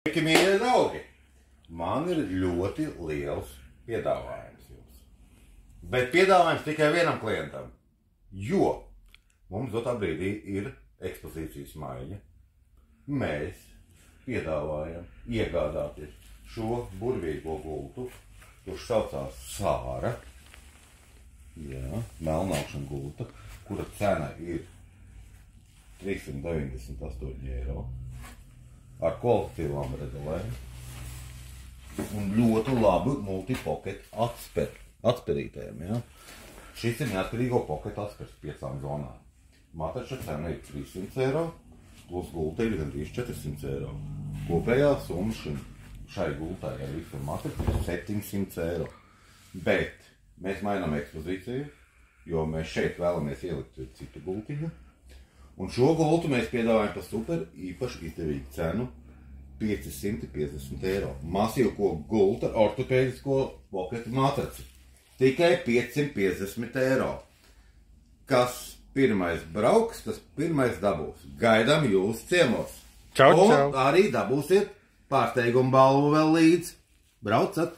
Sveiki, mīļie draugi! Man ir ļoti liels piedāvājums jums. Bet piedāvājums tikai vienam klientam, jo mums dotā brīdī ir ekspozīcijas maiņa. Mēs piedāvājam iegādāties šo burvīgo gultu, kurš saucās Sāra. Jā, melnākšana gulta, kura cena ir 398 eiro. Ar kvalitatīvām redulēm un ļoti labu multipocket atspērītēm. Ja? Šis ir neatkarīgo pocket atspērs 5 zonām. Matrača cena ir 300 eiro, plus gulta ir gandrīz 400 eiro. Kopējā summa šai gultai ar visu matraču ir 700 eiro. Bet mēs mainām ekspozīciju, jo mēs šeit vēlamies ielikt citu gultiņu. Un šo gultu mēs piedāvājam par super īpaši izdevīgu cenu 550 eiro. Masīvko gulta ar ortopēdisko pocket matraci. Tikai 550 eiro. Kas pirmais brauks, tas pirmais dabūs. Gaidām jūs ciemos. Čau, čau. Un arī dabūsiet pārsteigumu balvu vēl līdz. Braucat!